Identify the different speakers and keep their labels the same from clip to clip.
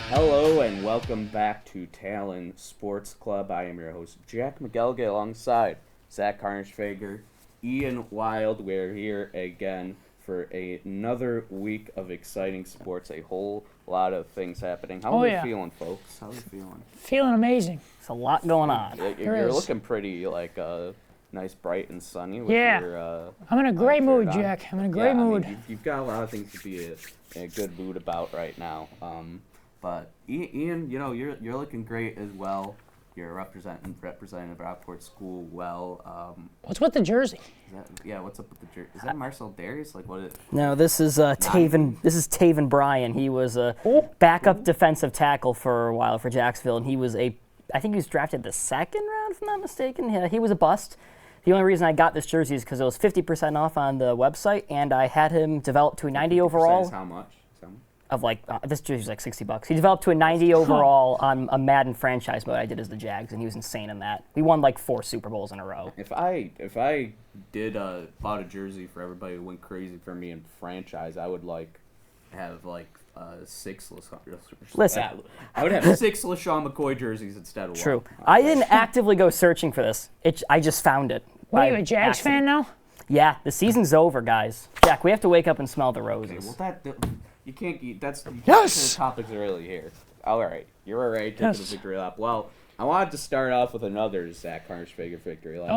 Speaker 1: Hello and welcome back to Talon Sports Club. I am your host, Jack McElgay, alongside Zach Harnischfager, Ian Wild. We're here again for another week of exciting sports. A whole lot of things happening. How are you feeling, folks? How are you feeling?
Speaker 2: Feeling amazing.
Speaker 3: There's a lot going on.
Speaker 1: You're looking pretty nice, bright, and sunny. With your,
Speaker 2: I'm in a great mood, Jack. I'm in a great mood.
Speaker 1: I mean, you've got a lot of things to be in a good mood about right now. But Ian, you're looking great as well. You're representing the Rockport School well.
Speaker 2: What's with the jersey?
Speaker 1: What's up with the jersey? Is that Marcel Darius? Like what?
Speaker 3: No, this is Taven. This is Taven Bryan. He was a backup defensive tackle for a while for Jacksonville, and I think he was drafted the second round, if I'm not mistaken. Yeah, he was a bust. The only reason I got this jersey is because it was 50% off on the website, and I had him develop to a 90 overall.
Speaker 1: Is how much?
Speaker 3: Of this jersey's like $60. He developed to a 90 overall on a Madden franchise mode I did as the Jags, and he was insane in that. We won like 4 Super Bowls in a row.
Speaker 1: If I did bought a jersey for everybody who went crazy for me in franchise, I would have 6
Speaker 3: Listen,
Speaker 1: I would have 6 LaShawn McCoy jerseys instead of 1.
Speaker 3: True. I didn't actively go searching for this. I just found it.
Speaker 2: What, are you a Jags fan now?
Speaker 3: Yeah, the season's over, guys. Jack, we have to wake up and smell the roses.
Speaker 1: Okay, well you can't eat.
Speaker 2: Yes.
Speaker 1: The topics early here. All right, you're all right taking the victory lap. Well, I wanted to start off with another Zach Harnischfager victory lap.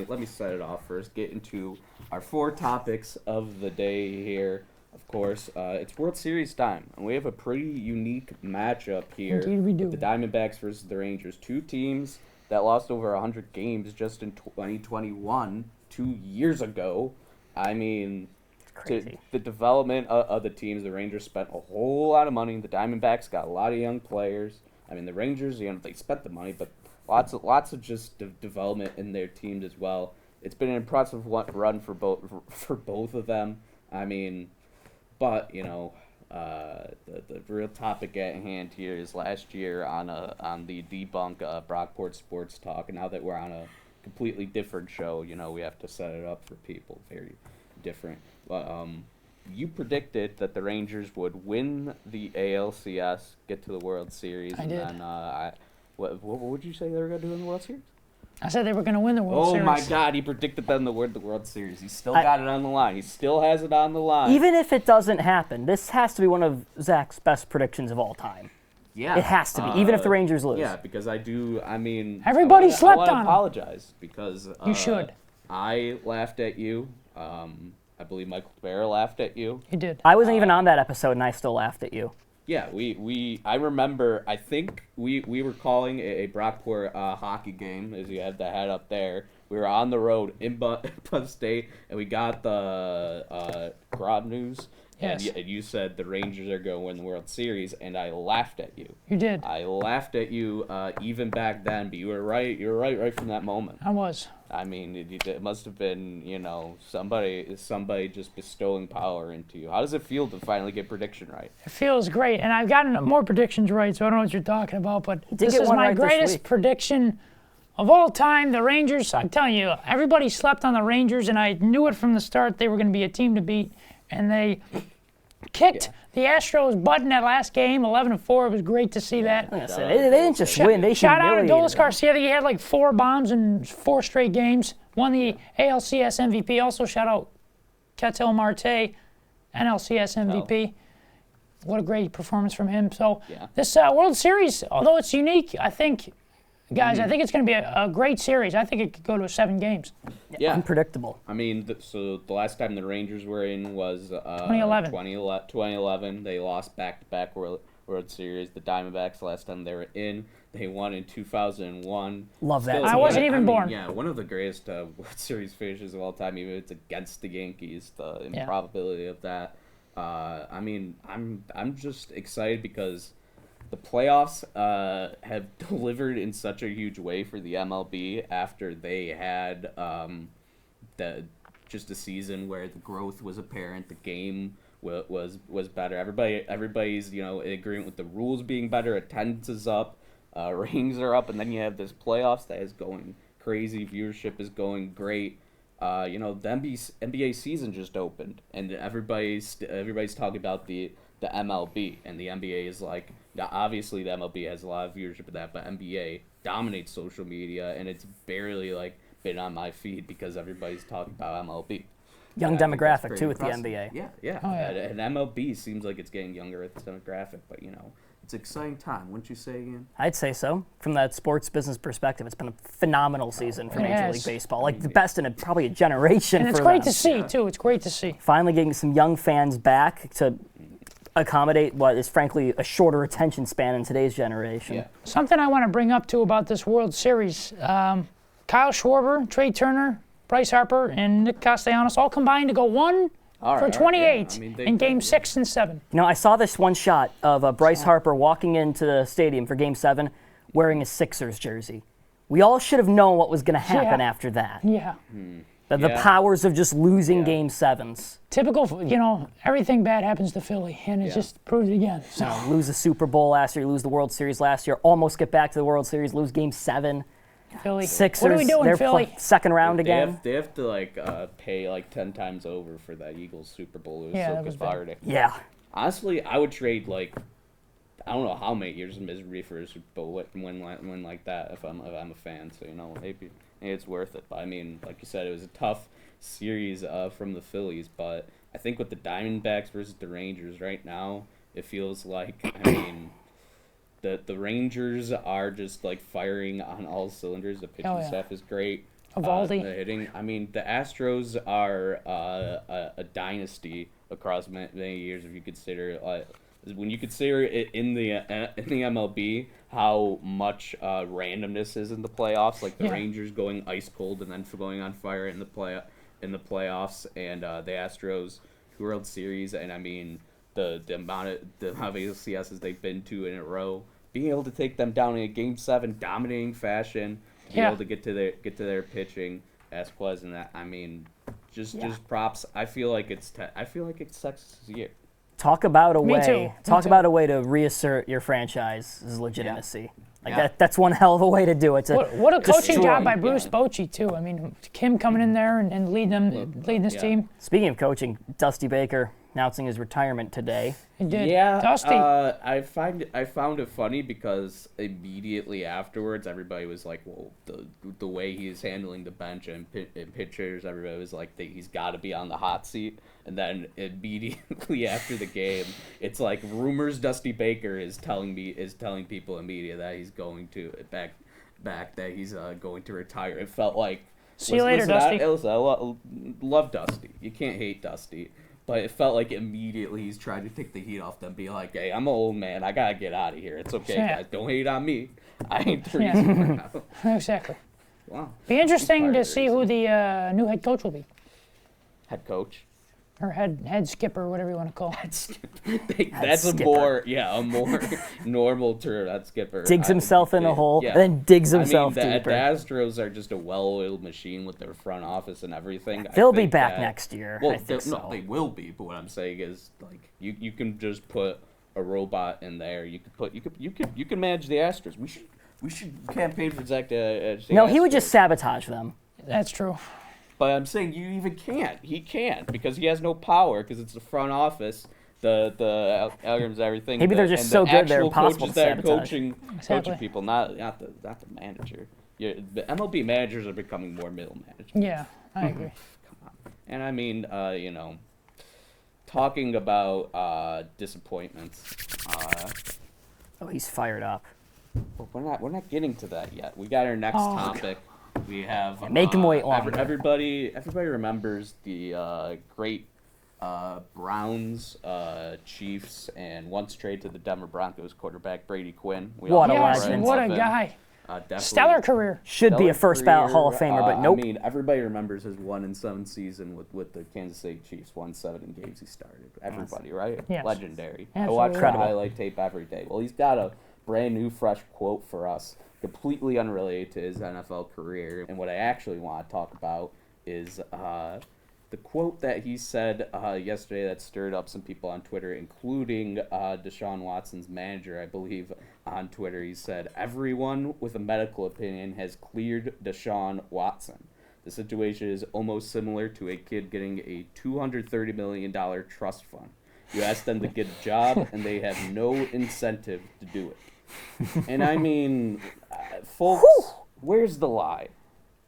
Speaker 1: Let me set it off first. Get into our 4 topics of the day here. Of course, it's World Series time, and we have a pretty unique matchup here.
Speaker 2: Indeed we do.
Speaker 1: The Diamondbacks versus the Rangers, 2 teams that lost over 100 games just in 2021, 2 years ago. I mean, the development of the teams, the Rangers spent a whole lot of money. The Diamondbacks got a lot of young players. I mean, the Rangers, they spent the money, but lots of just development in their teams as well. It's been an impressive run for both of them. I mean, but the real topic at hand here is last year on the debunk Brockport Sports Talk. Now that we're on a completely different show, we have to set it up for people very different. You predicted that the Rangers would win the ALCS, get to the World Series,
Speaker 2: I did.
Speaker 1: Then what would you say they were going to do in the World Series?
Speaker 2: I said they were going to win the World Series.
Speaker 1: Oh my God, he predicted them to win the World Series. He still got it on the line. He still has it on the line.
Speaker 3: Even if it doesn't happen, this has to be one of Zach's best predictions of all time.
Speaker 1: Yeah.
Speaker 3: It has to be, even if the Rangers lose.
Speaker 1: Yeah, because
Speaker 2: Everybody slept on him.
Speaker 1: I apologize because
Speaker 2: you should.
Speaker 1: I laughed at you. I believe Michael Bear laughed at you.
Speaker 2: He did.
Speaker 3: I wasn't even on that episode, and I still laughed at you.
Speaker 1: Yeah, I remember, I think we were calling a Brockport hockey game, as you had the hat up there. We were on the road in Bud State, and we got the Grob News.
Speaker 2: Yes.
Speaker 1: And you said the Rangers are going to win the World Series, and I laughed at you.
Speaker 2: You did.
Speaker 1: I laughed at you even back then, but you were right. You were right from that moment.
Speaker 2: I was.
Speaker 1: I mean, it must have been, somebody just bestowing power into you. How does it feel to finally get prediction right?
Speaker 2: It feels great, and I've gotten more predictions right, so I don't know what you're talking about, but this is my greatest prediction of all time. The Rangers, I'm telling you, everybody slept on the Rangers, and I knew it from the start they were going to be a team to beat, and they kicked the Astros' butt in that last game, 11-4. It was great to see that.
Speaker 3: Like I said, they didn't just win. They
Speaker 2: shout out to
Speaker 3: humiliated
Speaker 2: Adolis Garcia. He had like 4 bombs in 4 straight games. Won the ALCS MVP. Also, shout out Ketel Marte, NLCS MVP. What a great performance from him. So this World Series, although it's unique, I think, guys, I think it's going to be a great series. I think it could go to 7 games.
Speaker 1: Yeah.
Speaker 3: Unpredictable.
Speaker 1: I mean, so the last time the Rangers were in was
Speaker 2: 2011.
Speaker 1: 2011. They lost back-to-back World Series. The Diamondbacks, the last time they were in, they won in 2001.
Speaker 3: Love that.
Speaker 2: I wasn't even born.
Speaker 1: Yeah, one of the greatest World Series finishes of all time, even if it's against the Yankees, the improbability of that. I mean, I'm just excited because the playoffs have delivered in such a huge way for the MLB after they had just a season where the growth was apparent, the game was better. Everybody's in agreement with the rules being better. Attendance is up, ratings are up, and then you have this playoffs that is going crazy. Viewership is going great. The NBA season just opened, and everybody's talking about the MLB, and the NBA is like, obviously the MLB has a lot of viewership of that, but NBA dominates social media, and it's barely like been on my feed because everybody's talking about MLB.
Speaker 3: Young
Speaker 1: And I think that's
Speaker 3: demographic,
Speaker 1: pretty
Speaker 3: too, with the
Speaker 1: impressive.
Speaker 3: NBA.
Speaker 1: Yeah.
Speaker 2: Oh, yeah.
Speaker 1: And MLB seems like it's getting younger with the demographic, but, it's an exciting time, wouldn't you say, Ian?
Speaker 3: I'd say so. From that sports business perspective, it's been a phenomenal season for
Speaker 2: It
Speaker 3: Major
Speaker 2: has.
Speaker 3: League Baseball. Like, the best in probably a generation
Speaker 2: And it's
Speaker 3: for
Speaker 2: great
Speaker 3: them.
Speaker 2: to see, too. It's great to see.
Speaker 3: Finally getting some young fans back to accommodate what is, frankly, a shorter attention span in today's generation.
Speaker 1: Yeah.
Speaker 2: Something I want to bring up, too, about this World Series. Kyle Schwarber, Trey Turner, Bryce Harper, and Nick Castellanos all combined to go 1 for 28 in Game 6 and 7.
Speaker 3: I saw this one shot of Bryce Harper walking into the stadium for Game 7 wearing a Sixers jersey. We all should have known what was going to happen after that.
Speaker 2: Yeah.
Speaker 3: The powers of just losing Game 7s.
Speaker 2: Typical, everything bad happens to Philly, and it just proved it again. So.
Speaker 3: Lose the Super Bowl last year, lose the World Series last year, almost get back to the World Series, lose Game 7.
Speaker 2: Philly.
Speaker 3: Sixers,
Speaker 2: What are we doing,
Speaker 3: they're
Speaker 2: Philly?
Speaker 3: second round again.
Speaker 1: They have to pay 10 times over for that Eagles Super Bowl. It was so
Speaker 2: that was big.
Speaker 1: cathartic.
Speaker 3: Yeah.
Speaker 1: Honestly, I would trade I don't know how many years of misery for a Super Bowl win like that if I'm a fan. So maybe it's worth it. But I mean, like you said, it was a tough series from the Phillies. But I think with the Diamondbacks versus the Rangers right now, it feels like the Rangers are just firing on all cylinders. The pitching staff is great.
Speaker 2: Evaldi.
Speaker 1: The hitting. I mean, the Astros are a dynasty across many years. If you consider when you consider it in the MLB, how much randomness is in the playoffs. Like the Rangers going ice cold and then going on fire in the playoffs, and the Astros World Series. And I mean, the amount of ALCSs they've been to in a row, being able to take them down in a Game 7 dominating fashion, be able to get to their pitching, Asquez and that. I mean, just props. I feel like it's Texas' year.
Speaker 3: Talk about a way.
Speaker 2: too.
Speaker 3: Talk about a way to reassert your franchise's legitimacy. That's one hell of a way to do it.
Speaker 2: What a coaching
Speaker 3: destroy.
Speaker 2: job by Bruce Bochy, too. I mean, Kim coming in there and leading this team.
Speaker 3: Speaking of coaching, Dusty Baker announcing his retirement today.
Speaker 2: He did.
Speaker 1: Yeah,
Speaker 2: Dusty.
Speaker 1: I found it funny because immediately afterwards, everybody was like, "Well, the way he's handling the bench and pitchers," everybody was like, "He's got to be on the hot seat." And then immediately after the game, it's like rumors Dusty Baker is telling people in media that he's going to back that he's going to retire. It felt like
Speaker 2: See you later, Dusty.
Speaker 1: I love Dusty. You can't hate Dusty. But it felt like immediately he's trying to take the heat off them, be like, "Hey, I'm an old man. I gotta get out of here. It's okay, guys. Don't hate on me. I ain't the reason we're out."
Speaker 2: Exactly.
Speaker 1: Wow.
Speaker 2: Be interesting to see who the new head coach will be.
Speaker 1: Head coach.
Speaker 2: Or head skipper, whatever you want to call it.
Speaker 1: That's a more normal term. That skipper
Speaker 3: Digs himself in a hole and then digs himself
Speaker 1: deeper.
Speaker 3: deeper.
Speaker 1: The Astros are just a well-oiled machine with their front office and everything.
Speaker 3: They'll be back next year.
Speaker 1: Well,
Speaker 3: I think so.
Speaker 1: No, they will be. But what I'm saying is, you can just put a robot in there. You can manage the Astros. We should campaign for Zach.
Speaker 3: No, he would just sabotage them.
Speaker 2: That's true.
Speaker 1: But I'm saying you even can't. He can't because he has no power because it's the front office, the algorithms, everything.
Speaker 3: Maybe they're just so good they're impossible to sabotage.
Speaker 1: Coaching people, not the manager. The MLB managers are becoming more middle managers.
Speaker 2: Yeah, I agree.
Speaker 1: Come on. And I mean, talking about disappointments.
Speaker 3: Oh, he's fired up.
Speaker 1: We're not getting to that yet. We got our next topic. We have
Speaker 3: make him wait longer.
Speaker 1: Everybody remembers the great Browns, Chiefs, and once traded to the Denver Broncos quarterback Brady Quinn.
Speaker 3: What a legend!
Speaker 2: What a guy! Stellar career.
Speaker 3: Should be a first ballot Hall of Famer, but nope.
Speaker 1: I mean, everybody remembers his 1-7 season with the Kansas City Chiefs. 1 7 games he started. Everybody, right?
Speaker 2: Yes.
Speaker 1: Legendary.
Speaker 2: Absolutely.
Speaker 1: I watch the highlight tape every day. Well, he's got a brand new, fresh quote for us, completely unrelated to his NFL career. And what I actually want to talk about is the quote that he said yesterday that stirred up some people on Twitter, including Deshaun Watson's manager, I believe, on Twitter. He said, "Everyone with a medical opinion has cleared Deshaun Watson. The situation is almost similar to a kid getting a $230 million trust fund. You ask them to get a job, and they have no incentive to do it. And I mean, folks, where's the lie?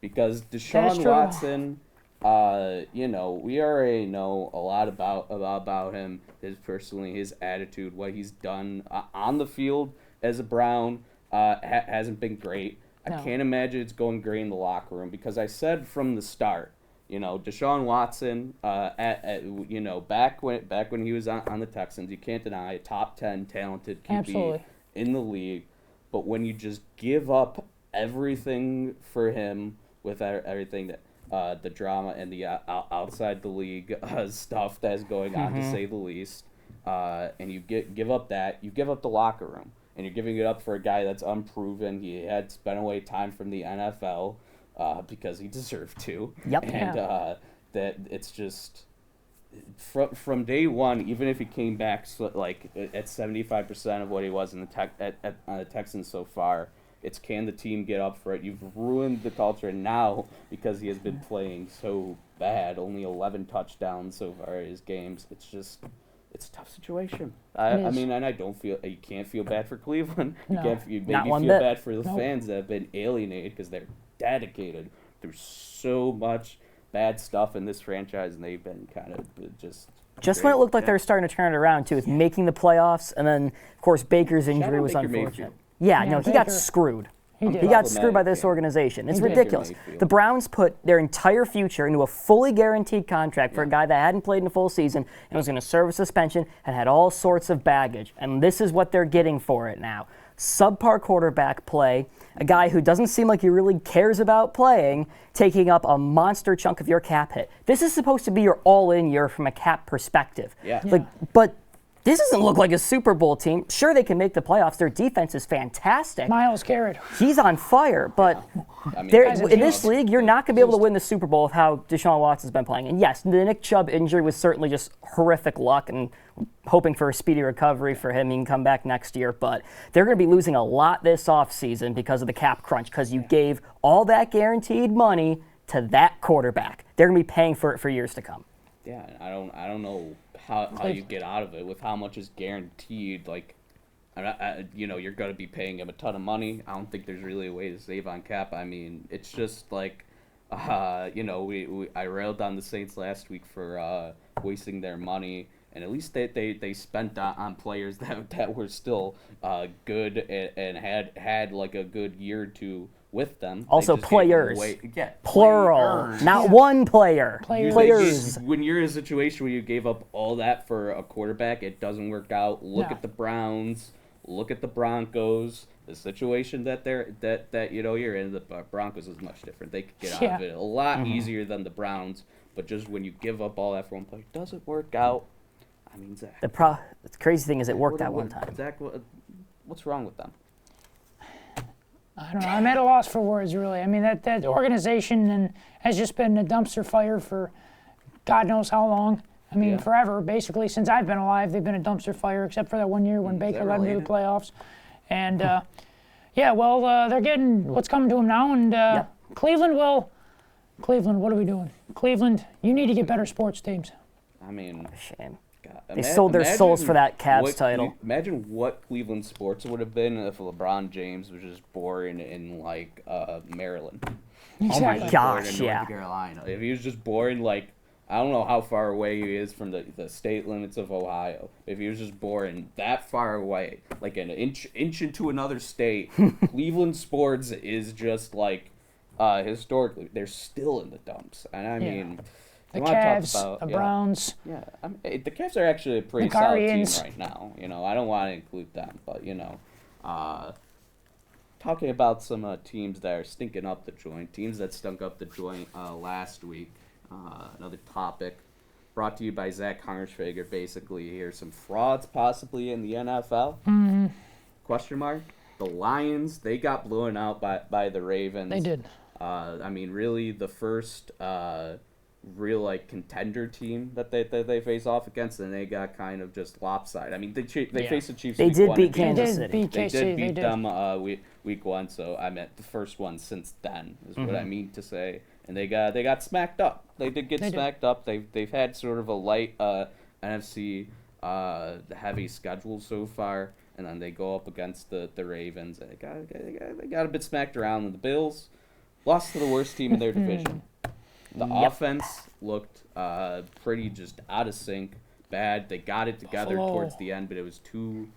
Speaker 1: Because Deshaun Watson, we already know a lot about him, his attitude, what he's done on the field as a Brown hasn't been great. No. I can't imagine it's going great in the locker room because I said from the start, Deshaun Watson, back when he was on the Texans, you can't deny a top 10 talented QB in the league. But when you just give up everything for him with everything that the drama and the outside the league stuff that's going on, to say the least, and you give up that, you give up the locker room, and you're giving it up for a guy that's unproven. He had spent away time from the NFL because he deserved to.
Speaker 3: Yep.
Speaker 1: And that it's just from day one, even if he came back at 75% of what he was in the Texans so far. It's can the team get up for it? You've ruined the culture now because he has been playing so bad. Only 11 touchdowns so far in his games. It's a tough situation. I mean, and you can't feel bad for Cleveland.
Speaker 2: No.
Speaker 1: You feel bad for the fans that have been alienated because they're dedicated. There's so much bad stuff in this franchise, and they've been kind of just
Speaker 3: when it looked like they were starting to turn it around too, with making the playoffs, and then of course Baker's injury was unfortunate. Yeah, no, he got screwed. He got screwed by this organization. It's ridiculous. The Browns put their entire future into a fully guaranteed contract for a guy that hadn't played in a full season and was going to serve a suspension and had all sorts of baggage. And this is what they're getting for it now. Subpar quarterback play, a guy who doesn't seem like he really cares about playing, taking up a monster chunk of your cap hit. This is supposed to be your all-in year from a cap perspective. But this doesn't look like a Super Bowl team. Sure, they can make the playoffs. Their defense is fantastic.
Speaker 2: Myles Garrett.
Speaker 3: He's on fire, but in this league, you're not going to be able to win the Super Bowl with how Deshaun Watson's been playing. And yes, the Nick Chubb injury was certainly just horrific luck, and hoping for a speedy recovery for him. He can come back next year, but they're going to be losing a lot this offseason because of the cap crunch, because you gave all that guaranteed money to that quarterback. They're going to be paying for it for years to come.
Speaker 1: Yeah, I don't know how you get out of it with how much is guaranteed. Like, you're going to be paying him a ton of money. I don't think there's really a way to save on cap. I mean, it's just like, I railed on the Saints last week for wasting their money, and at least they spent on players that were still good and had like a good year or two with them.
Speaker 3: Also players. Plural. Not one player. Players.
Speaker 1: When you're in a situation where you gave up all that for a quarterback, it doesn't work out. Look at the Browns. Look at the Broncos. The situation that you're in, the Broncos is much different. They could get out of it a lot easier than the Browns. But just when you give up all that for one player, it doesn't work out. I mean, Zach.
Speaker 3: The crazy thing is it worked out one time.
Speaker 1: Zach, what's wrong with them?
Speaker 2: I don't know. I'm at a loss for words, really. I mean, that organization has just been a dumpster fire for God knows how long. I mean, forever, basically. Since I've been alive, they've been a dumpster fire, except for that one year when Baker led them to the playoffs. And, they're getting what's coming to them now. And Cleveland, what are we doing? Cleveland, you need to get better sports teams.
Speaker 1: I mean,
Speaker 3: shame. They sold their souls for that Cavs title.
Speaker 1: Imagine what Cleveland sports would have been if LeBron James was just born in Maryland.
Speaker 3: Exactly. Oh my gosh,
Speaker 1: North Carolina. If he was just born I don't know how far away he is from the state limits of Ohio. If he was just born that far away, like an inch into another state, Cleveland sports is just historically they're still in the dumps. And I mean.
Speaker 2: The Cavs, the Browns.
Speaker 1: Yeah, the Cavs are actually a pretty solid team right now. I don't want to include them, but talking about some teams that are stinking up the joint, teams that stunk up the joint last week. Another topic brought to you by Zach Harnsfager. Basically, here's some frauds possibly in the NFL.
Speaker 2: Mm-hmm.
Speaker 1: Question mark. The Lions, they got blown out by the Ravens.
Speaker 2: They did.
Speaker 1: I mean, really, the first. Real contender team that they face off against, and they got kind of just lopsided. I mean, they faced the Chiefs.
Speaker 3: They did beat Kansas City.
Speaker 1: They did beat them week one. So I meant the first one since then is what I mean to say. And they got smacked up. They did get smacked up. They've had sort of a light NFC heavy schedule so far, and then they go up against the Ravens. They got a bit smacked around. And the Bills lost to the worst team in their division. The offense looked pretty just out of sync, bad. They got it together towards the end, but it was too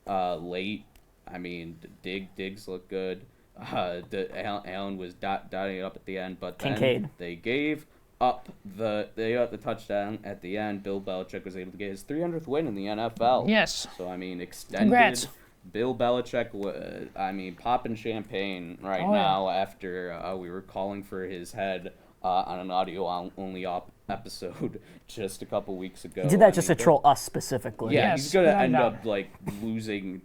Speaker 1: late. I mean, Diggs looked good. Allen was dotting it up at the end, but then
Speaker 3: Kincaid.
Speaker 1: they gave up the touchdown at the end. Bill Belichick was able to get his 300th win in the NFL.
Speaker 2: Yes.
Speaker 1: So, I mean, extended.
Speaker 2: Congrats.
Speaker 1: Bill Belichick, popping champagne now after we were calling for his head on an audio-only episode just a couple weeks ago.
Speaker 3: He did that just to troll us specifically.
Speaker 1: Yeah,
Speaker 2: Yes,
Speaker 1: he's going to end
Speaker 2: no.
Speaker 1: up losing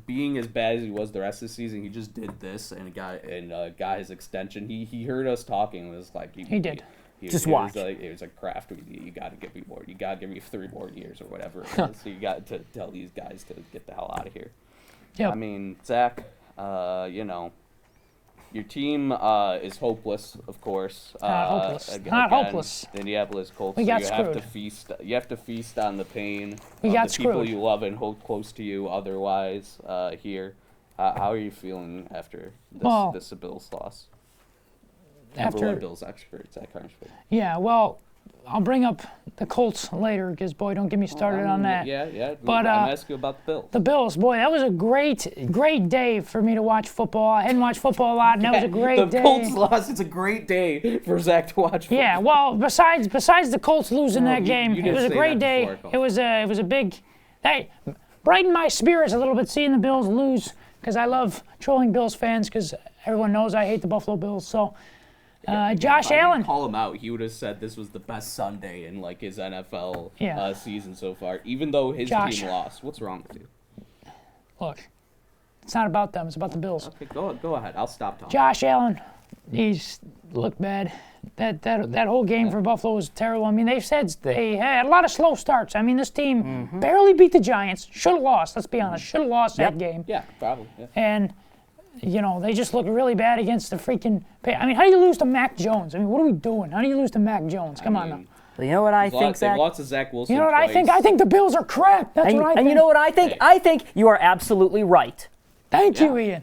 Speaker 1: being as bad as he was the rest of the season. He just did this and got his extension. He heard us talking. It was like
Speaker 2: He did.
Speaker 3: Just watch.
Speaker 1: It was like, Kraft, you got to give me more. You got to give me 3 more years or whatever it is. So you got to tell these guys to get the hell out of here.
Speaker 2: Yep.
Speaker 1: I mean, Zach, your team is hopeless, of course.
Speaker 2: Hopeless. Not hopeless.
Speaker 1: The Indianapolis Colts.
Speaker 2: We got
Speaker 1: you
Speaker 2: screwed.
Speaker 1: have to feast. You have to feast on the pain
Speaker 2: We
Speaker 1: of
Speaker 2: got
Speaker 1: the people
Speaker 2: screwed.
Speaker 1: you love and hold close to you. Otherwise, here, how are you feeling after this Bills loss? Number one Bills expert, Zach Harnsford.
Speaker 2: Yeah, well, I'll bring up the Colts later because, boy, don't get me started on that.
Speaker 1: Yeah.
Speaker 2: But,
Speaker 1: I'm asking about the Bills.
Speaker 2: The Bills, boy, that was a great day for me to watch football. I hadn't watched football a lot, and that was a great day.
Speaker 1: The Colts lost. It's a great day for Zach to watch football.
Speaker 2: Yeah, well, besides the Colts losing that game,
Speaker 1: you
Speaker 2: it
Speaker 1: did
Speaker 2: was a
Speaker 1: say
Speaker 2: great
Speaker 1: that
Speaker 2: day.
Speaker 1: before,
Speaker 2: It was a big. Hey, brightened my spirits a little bit seeing the Bills lose because I love trolling Bills fans because everyone knows I hate the Buffalo Bills. So. Josh
Speaker 1: If I
Speaker 2: Allen.
Speaker 1: didn't call him out, he would have said this was the best Sunday in his NFL season so far, even though his team lost. What's wrong with you?
Speaker 2: Look, it's not about them. It's about the Bills.
Speaker 1: Okay, go ahead. I'll stop talking.
Speaker 2: Josh Allen, he's looked bad. That whole game for Buffalo was terrible. I mean, they said they had a lot of slow starts. I mean, this team barely beat the Giants. Should have lost. Let's be honest. Should have lost that game.
Speaker 1: Yeah, probably. Yeah.
Speaker 2: And. They just look really bad against the freaking. I mean, how do you lose to Mac Jones? I mean, what are we doing? How do you lose to Mac Jones? Come on now.
Speaker 3: Well, you know what I think, Zach?
Speaker 1: They've lost to Zach Wilson.
Speaker 2: You know what
Speaker 1: twice.
Speaker 2: I think? I think the Bills are crap. That's what I think.
Speaker 3: And you know what I think?
Speaker 1: Hey.
Speaker 3: I think you are absolutely right.
Speaker 2: Thank you, Ian.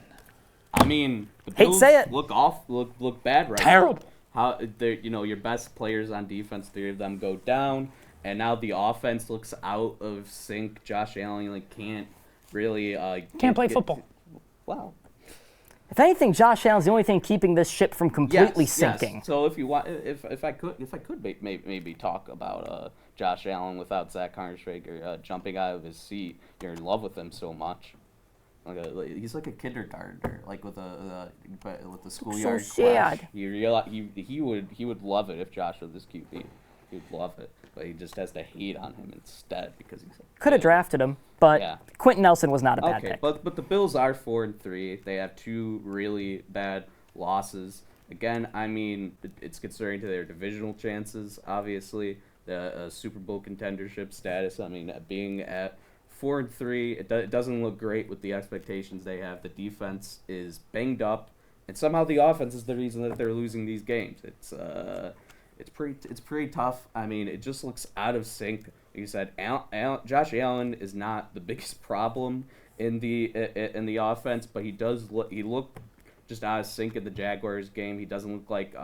Speaker 1: I mean, the
Speaker 3: Hate to
Speaker 1: Bills
Speaker 3: say it.
Speaker 1: look bad right
Speaker 2: Terrible.
Speaker 1: now. Your best players on defense, 3 of them go down, and now the offense looks out of sync. Josh Allen can't really
Speaker 2: Can't play football.
Speaker 1: Wow.
Speaker 3: If anything, Josh Allen's the only thing keeping this ship from completely
Speaker 1: Yes.
Speaker 3: sinking.
Speaker 1: So if you want, if I could maybe talk about Josh Allen without Zach Harnsford jumping out of his seat. You're in love with him so much. He's like a kindergartner, with the schoolyard
Speaker 3: sad.
Speaker 1: clash. He would love it if Josh was his QB. He would love it, but he just has to hate on him instead because he's
Speaker 3: Could have drafted him, but
Speaker 1: Yeah.
Speaker 3: Quentin Nelson was not a bad
Speaker 1: okay.
Speaker 3: pick.
Speaker 1: But the Bills are 4-3. They have 2 really bad losses. Again, I mean, it's concerning to their divisional chances. Obviously, the Super Bowl contendership status. I mean, being at 4-3, it doesn't look great with the expectations they have. The defense is banged up, and somehow the offense is the reason that they're losing these games. It's pretty tough. I mean, it just looks out of sync. Like you said, Josh Allen is not the biggest problem in the offense, but he looked just out of sync in the Jaguars game. He doesn't look like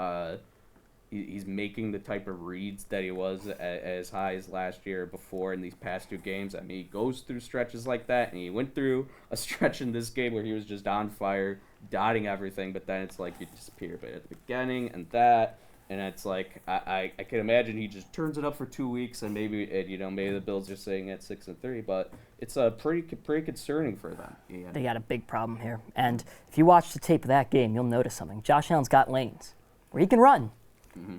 Speaker 1: he's making the type of reads that he was as high as last year or before in these past 2 games. I mean, he goes through stretches like that, and he went through a stretch in this game where he was just on fire, dotting everything, but then it's like you disappear. But at the beginning and that, and it's like I can imagine he just turns it up for 2 weeks, and maybe the Bills are sitting at 6-3, but it's pretty concerning for them. Yeah.
Speaker 3: They got a big problem here. And if you watch the tape of that game, you'll notice something. Josh Allen's got lanes where he can run.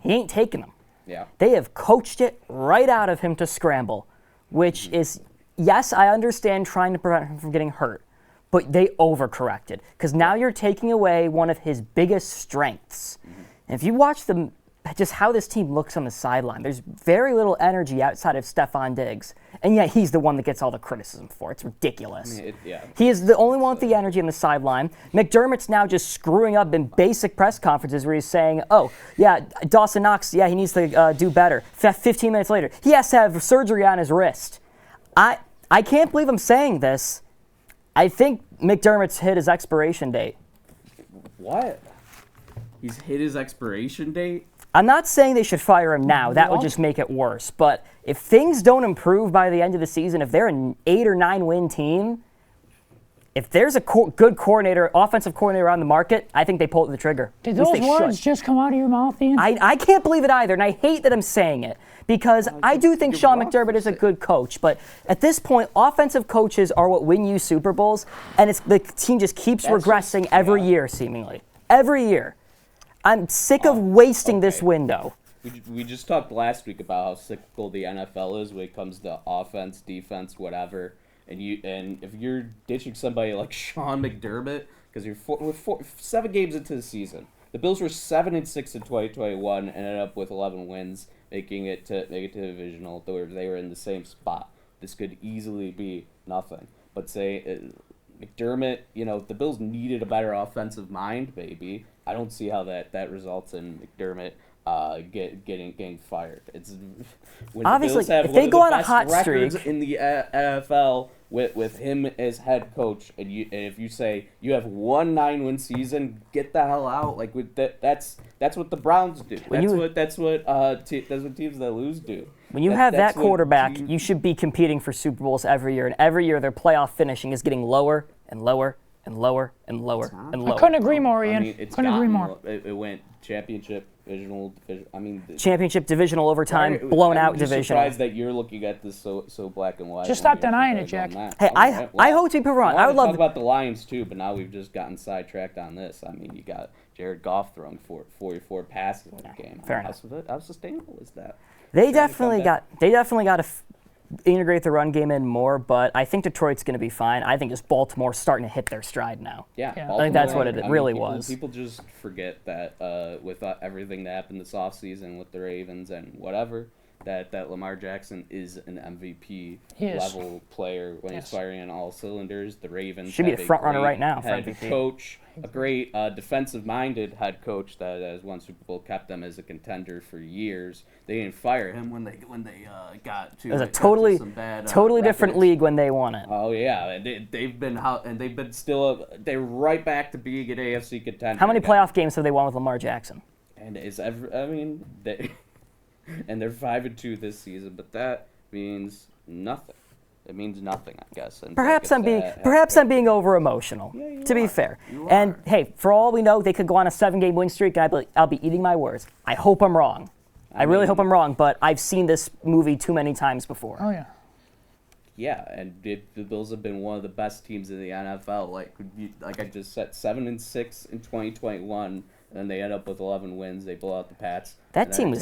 Speaker 3: He ain't taking them.
Speaker 1: Yeah.
Speaker 3: They have coached it right out of him to scramble, which is, yes, I understand trying to prevent him from getting hurt, but they overcorrected because now you're taking away one of his biggest strengths. And if you watch just how this team looks on the sideline, there's very little energy outside of Stephon Diggs, and yet he's the one that gets all the criticism for it. It's ridiculous.
Speaker 1: I mean,
Speaker 3: He is the only one with the energy on the sideline. McDermott's now just screwing up in basic press conferences where he's saying, oh, yeah, Dawson Knox, yeah, he needs to do better. 15 minutes later, he has to have surgery on his wrist. I can't believe I'm saying this. I think McDermott's hit his expiration date.
Speaker 1: What? He's hit his expiration date?
Speaker 3: I'm not saying they should fire him now. That would just make it worse. But if things don't improve by the end of the season, if they're an 8 or 9 win team, if there's a good coordinator, offensive coordinator on the market, I think they pull the trigger.
Speaker 2: Did those words just come out of your mouth, Ian?
Speaker 3: I can't believe it either, and I hate that I'm saying it because I do think Sean McDermott is a good coach. But at this point, offensive coaches are what win you Super Bowls, and the team just keeps regressing every year, seemingly. Every year. I'm sick of wasting this window.
Speaker 1: We just talked last week about how cyclical the NFL is when it comes to offense, defense, whatever. And if you're ditching somebody like Sean McDermott, because we're 7 games into the season, the Bills were 7-6 in 2021 and ended up with 11 wins, making it to divisional. They were in the same spot. This could easily be nothing. But say McDermott, the Bills needed a better offensive mind, maybe. I don't see how that results in McDermott getting fired. It's when
Speaker 3: obviously
Speaker 1: the Bills have
Speaker 3: if they go on a hot
Speaker 1: records
Speaker 3: streak
Speaker 1: in the NFL with him as head coach, and if you say you have 1 9-win season, get the hell out. Like that's what the Browns do. That's what teams that lose do.
Speaker 3: When you have that quarterback, you should be competing for Super Bowls every year, and every year their playoff finishing is getting lower and lower and lower and lower and lower.
Speaker 2: I couldn't agree more, Ian.
Speaker 1: Couldn't agree more. It went championship, divisional.
Speaker 3: Championship, divisional, overtime, blown out divisional.
Speaker 1: I'm surprised that you're looking at this so black and white.
Speaker 2: Just stop denying it, Jack.
Speaker 3: Hey, I hope to be wrong. I would love
Speaker 1: to talk about the Lions too, but now we've just gotten sidetracked on this. I mean, you got Jared Goff throwing 44 passes in the game.
Speaker 3: Fair enough.
Speaker 1: How sustainable is that?
Speaker 3: They definitely got to integrate the run game in more, but I think Detroit's going to be fine. I think just Baltimore's starting to hit their stride now.
Speaker 1: Yeah.
Speaker 3: I think that's what it really was.
Speaker 1: People just forget that with everything that happened this offseason with the Ravens and whatever, that Lamar Jackson is an MVP level player when he's firing on all cylinders. The Ravens
Speaker 3: should be the front runner right now for MVP.
Speaker 1: Coach, a great defensive-minded head coach that has won Super Bowl, kept them as a contender for years. They didn't fire him when they got to.
Speaker 3: It was a totally different league when they won it.
Speaker 1: Oh yeah, and they're right back to being an AFC contender.
Speaker 3: How many playoff games have they won with Lamar Jackson?
Speaker 1: And they're 5-2 this season, but that means nothing. It means nothing, I guess. And
Speaker 3: perhaps I'm being over emotional.
Speaker 1: Yeah,
Speaker 3: to be fair. And hey, for all we know, they could go on a 7-game win streak, and I'll be eating my words. I hope I'm wrong. I really hope I'm wrong, but I've seen this movie too many times before.
Speaker 2: Oh yeah.
Speaker 1: Yeah, and the Bills have been one of the best teams in the NFL. Like I just said, 7-6 in 2021. And they end up with 11 wins. They blow out the Pats.
Speaker 3: That team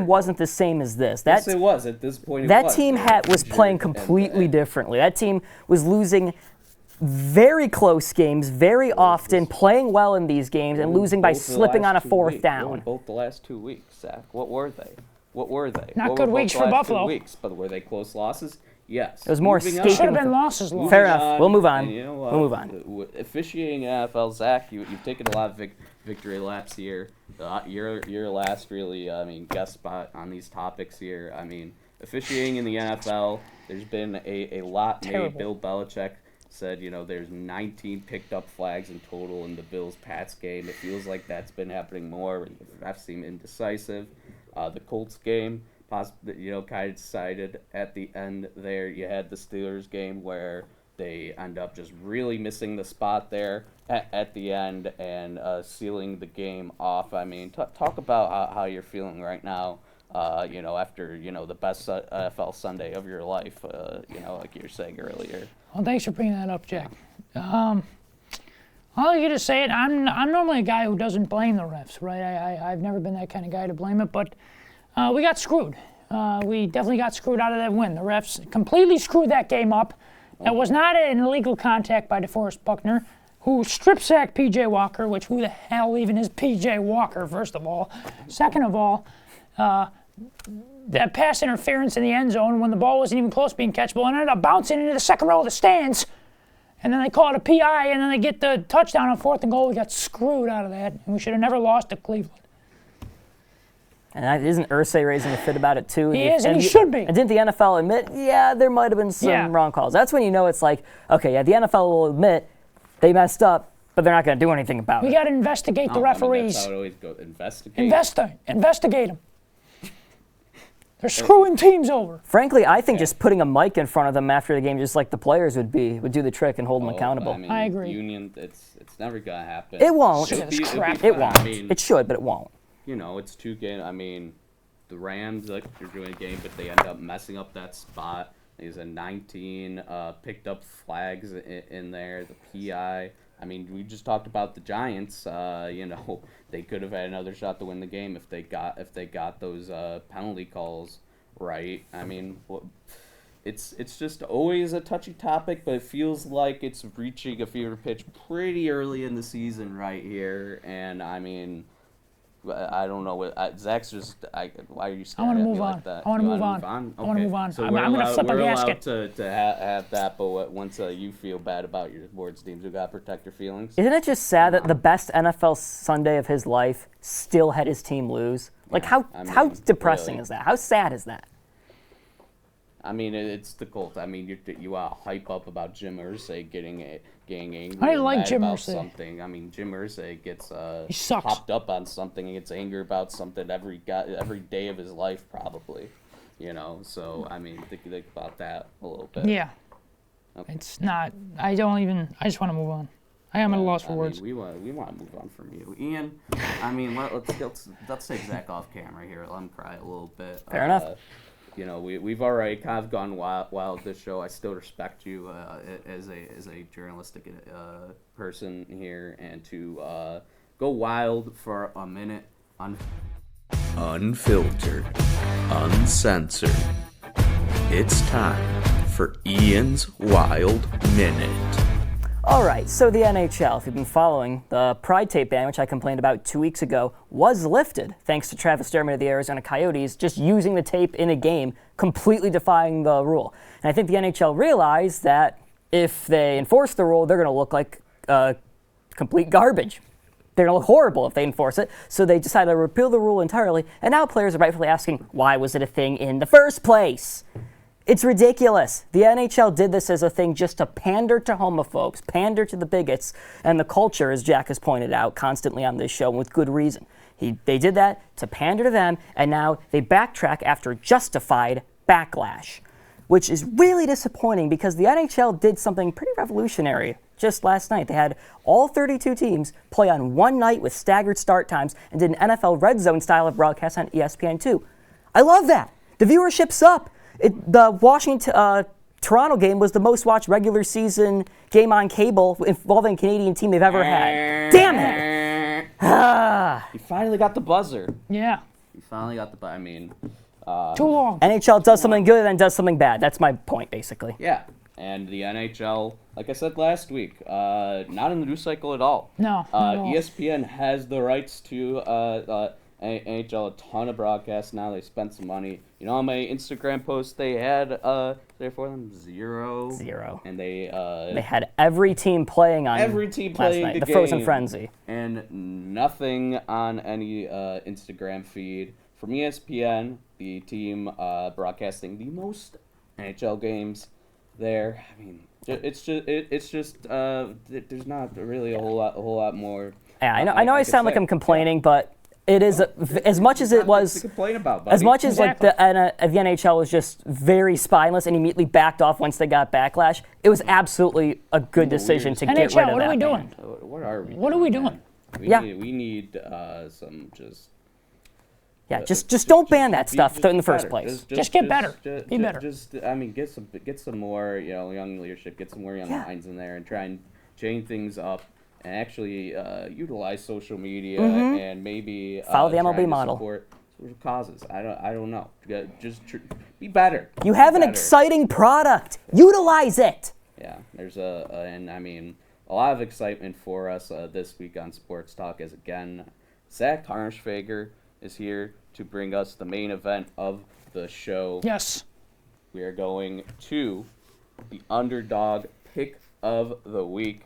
Speaker 3: wasn't the same as this.
Speaker 1: Yes, it was at this point.
Speaker 3: That team was playing completely differently. That team was losing very close games very often, playing well in these games, and losing by slipping on a fourth down.
Speaker 1: Both the last 2 weeks, Zach. What were they?
Speaker 2: Not good weeks for Buffalo.
Speaker 1: 2 weeks, but were they close losses? Yes.
Speaker 3: It was more
Speaker 2: escaping. Should have been losses.
Speaker 3: Fair enough. We'll move on. We'll move on.
Speaker 1: Officiating NFL, Zach, you've taken a lot of victory laps here. Your last really, guest spot on these topics here. Officiating in the NFL, there's been a lot made. Bill Belichick said, there's 19 picked up flags in total in the Bills-Pats game. It feels like that's been happening more. The refs seem indecisive. The Colts game, kind of decided at the end there. You had the Steelers game where they end up just really missing the spot there at the end and sealing the game off. Talk about how you're feeling right now, after, the best NFL Sunday of your life, like you were saying earlier.
Speaker 2: Well, thanks for bringing that up, Jack. I'll just say it. I'm normally a guy who doesn't blame the refs, right? I've never been that kind of guy to blame it, but we got screwed. We definitely got screwed out of that win. The refs completely screwed that game up. That was not an illegal contact by DeForest Buckner, who strip-sacked P.J. Walker, which who the hell even is P.J. Walker, first of all. Second of all, that pass interference in the end zone when the ball wasn't even close to being catchable and ended up bouncing into the second row of the stands. And then they call it a PI, and then they get the touchdown on 4th and goal. We got screwed out of that, and we should have never lost to Cleveland.
Speaker 3: And isn't Irsay raising a fit about it too?
Speaker 2: He is, and he should be.
Speaker 3: And didn't the NFL admit, there might have been some wrong calls? That's when you know it's like, okay, the NFL will admit they messed up, but they're not going to do anything about it.
Speaker 2: We got to investigate the referees.
Speaker 1: That's how it always goes. Investigate
Speaker 2: them. They're screwing teams over.
Speaker 3: Frankly, I think just putting a mic in front of them after the game, just like the players would do the trick and hold them accountable.
Speaker 2: I agree.
Speaker 1: Union, it's never going to happen.
Speaker 3: It won't.
Speaker 2: It
Speaker 3: won't. It should, but it won't.
Speaker 1: It's 2 games. The Rams, they're doing a game, but they end up messing up that spot. There's a 19 picked up flags in there. The PI. We just talked about the Giants. They could have had another shot to win the game if they got those penalty calls right. It's just always a touchy topic, but it feels like it's reaching a fever pitch pretty early in the season right here. And I don't know what Zach's just. Why are you staring at me like that?
Speaker 2: I want to move on.
Speaker 1: Okay.
Speaker 2: I want to move on.
Speaker 1: So
Speaker 2: I'm going to flip a gasket.
Speaker 1: We're allowed to have that, but once you feel bad about your sports teams, you got to protect your feelings.
Speaker 3: Isn't it just sad that the best NFL Sunday of his life still had his team lose? Like, how depressing is that? How sad is that?
Speaker 1: It's the Colts. You hype up about Jim Irsay getting angry.
Speaker 2: I didn't like Jim
Speaker 1: about
Speaker 2: Irsay.
Speaker 1: Something. Jim Irsay gets
Speaker 2: he sucks.
Speaker 1: popped up on something and gets angry about something every day of his life, probably. So think about that a little bit.
Speaker 2: Yeah.
Speaker 1: Okay.
Speaker 2: It's not. I just want to move on. I am at a loss for words.
Speaker 1: We want to move on from you, Ian. Let's take Zach off camera here. Let him cry a little bit.
Speaker 3: Fair enough.
Speaker 1: We've already kind of gone wild this show. I still respect you as a journalistic person here, and to go wild for a minute. Unfiltered, uncensored. It's time for Ian's Wild Minute.
Speaker 3: All right, so the NHL, if you've been following, the Pride tape ban, which I complained about 2 weeks ago, was lifted thanks to Travis Dermott of the Arizona Coyotes just using the tape in a game, completely defying the rule. And I think the NHL realized that if they enforce the rule, they're going to look like complete garbage. They're going to look horrible if they enforce it. So they decided to repeal the rule entirely, and now players are rightfully asking, why was it a thing in the first place? It's ridiculous. The NHL did this as a thing just to pander to homophobes, pander to the bigots, and the culture, as Jack has pointed out constantly on this show, with good reason. They did that to pander to them, and now they backtrack after justified backlash, which is really disappointing because the NHL did something pretty revolutionary just last night. They had all 32 teams play on one night with staggered start times and did an NFL Red Zone style of broadcast on ESPN2. I love that. The viewership's up. The Washington-Toronto game was the most watched regular season game on cable involving a Canadian team they've ever had. Damn it!
Speaker 1: You finally got the buzzer.
Speaker 2: Yeah.
Speaker 1: You finally got the buzzer.
Speaker 2: Too long.
Speaker 3: NHL does something good and then does something bad. That's my point, basically.
Speaker 1: Yeah. And the NHL, like I said last week, not in the news cycle at all.
Speaker 2: No. Not at all.
Speaker 1: ESPN has the rights to NHL, a ton of broadcasts now. They spent some money. You know how many Instagram posts they had there for them? Zero. And they
Speaker 3: had every team playing on
Speaker 1: last night,
Speaker 3: the Frozen Frenzy.
Speaker 1: And nothing on any Instagram feed from ESPN, the team broadcasting the most NHL games there. It's just there's not really a whole lot more.
Speaker 3: Yeah, I know I sound like I'm complaining, but it is as much as it was.
Speaker 1: To complain about, buddy.
Speaker 3: As much as like the NHL was just very spineless and immediately backed off once they got backlash. It was absolutely a good decision to get rid of that.
Speaker 2: NHL, what are we doing?
Speaker 1: What are we?
Speaker 2: What are we doing?
Speaker 1: We need some just.
Speaker 3: Yeah, just don't ban that stuff in the first place.
Speaker 2: Just get better. Be better.
Speaker 1: Get some more young leadership, get some more young minds in there, and try and change things up. And actually utilize social media and maybe
Speaker 3: follow the MLB model.
Speaker 1: Support social causes. I don't know. Be better.
Speaker 3: You have an exciting product. Utilize it.
Speaker 1: Yeah, there's a lot of excitement for us this week on Sports Talk. As again, Zach Harnschfager is here to bring us the main event of the show.
Speaker 2: Yes.
Speaker 1: We are going to the underdog pick of the week.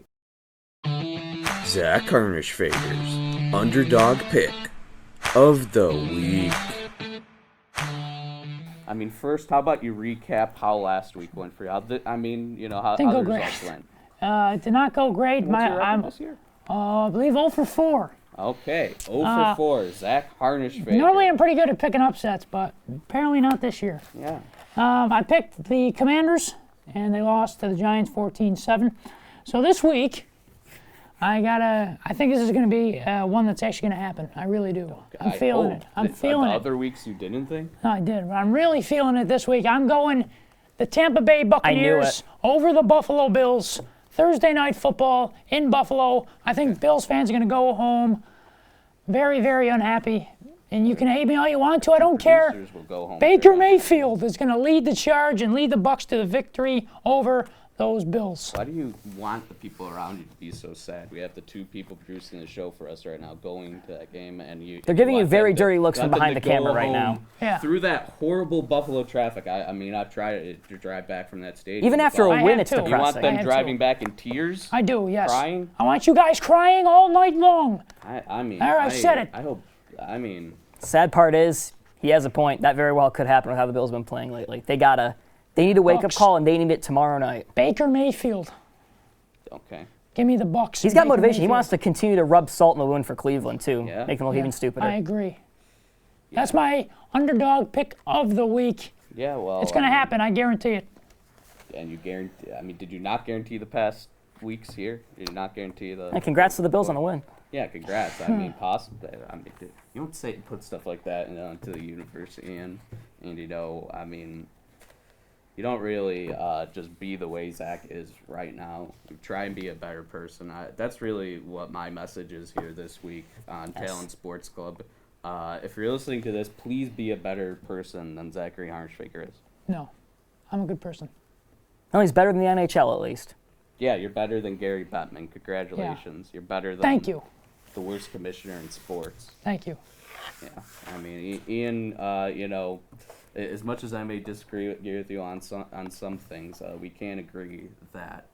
Speaker 1: Zach Harnschfager's underdog pick of the week. I mean, first, how about you recap how last week went for you? How the results went?
Speaker 2: It did not go great.
Speaker 1: What's your record this year?
Speaker 2: I believe 0 for 4.
Speaker 1: Okay, 0 for 4. Zach Harnish-Fager.
Speaker 2: Normally I'm pretty good at picking upsets, but apparently not this year.
Speaker 1: Yeah.
Speaker 2: I picked the Commanders, and they lost to the Giants 14-7. So this week, I think this is going to be one that's actually going to happen. I really do. I'm feeling it. I'm feeling it.
Speaker 1: Other weeks you didn't think?
Speaker 2: No, I did, but I'm really feeling it this week. I'm going the Tampa Bay Buccaneers over the Buffalo Bills. Thursday night football in Buffalo. I think Bills fans are going to go home very, very unhappy. And you can hate me all you want to. I don't care.
Speaker 1: Will go home
Speaker 2: Baker Mayfield is going to lead the charge and lead the Bucs to the victory over those Bills.
Speaker 1: Why do you want the people around you to be so sad? We have the two people producing the show for us right now going to that game, and
Speaker 3: they're giving you very dirty looks from behind the camera right now.
Speaker 2: Yeah.
Speaker 1: Through that horrible Buffalo traffic. I've tried to drive back from that stadium.
Speaker 3: Even after a win, it's depressing.
Speaker 1: You want them driving back in tears?
Speaker 2: I do, yes.
Speaker 1: Crying?
Speaker 2: I want you guys crying all night long.
Speaker 1: I
Speaker 2: said it.
Speaker 1: I hope.
Speaker 3: Sad part is, he has a point. That very well could happen with how the Bills have been playing lately. They need a wake-up call, and they need it tomorrow night.
Speaker 2: Baker Mayfield.
Speaker 1: Okay.
Speaker 2: Give me the Bucs.
Speaker 3: He's got motivation. He wants to continue to rub salt in the wound for Cleveland, too.
Speaker 1: Yeah.
Speaker 3: Make them look even stupider.
Speaker 2: I agree. Yeah. That's my underdog pick of the week.
Speaker 1: Yeah, well.
Speaker 2: It's going to happen. I guarantee it.
Speaker 1: And you guarantee? Did you not guarantee the past weeks here? Did you not guarantee the?
Speaker 3: And congrats to the Bills on the win.
Speaker 1: Yeah, congrats. Possibly. You don't put stuff like that into the universe, and you don't really just be the way Zach is right now. You try and be a better person. That's really what my message is here this week on Talon Sports Club. If you're listening to this, please be a better person than Zachary Harnish-Fager is.
Speaker 2: No, I'm a good person.
Speaker 3: No, he's better than the NHL at least.
Speaker 1: Yeah, you're better than Gary Bettman. Congratulations. Yeah. You're better than
Speaker 2: Thank you.
Speaker 1: The worst commissioner in sports.
Speaker 2: Thank you.
Speaker 1: Yeah, Ian, as much as I may disagree with you on some things, we can agree that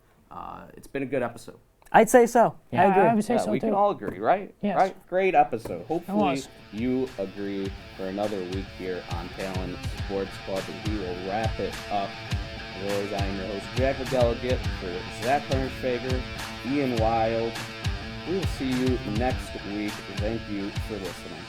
Speaker 1: it's been a good episode.
Speaker 3: I'd say so.
Speaker 2: Yeah,
Speaker 3: I agree.
Speaker 2: I would say so,
Speaker 1: we
Speaker 2: too.
Speaker 1: can all agree, right?
Speaker 2: Yes.
Speaker 1: Right? Great episode. Hopefully you agree for another week here on Talon Sports Club, and we will wrap it up. As always, I am your host, Jack McGilligan, for Zach Harnish-Fager, Ian Wild. We will see you next week. Thank you for listening.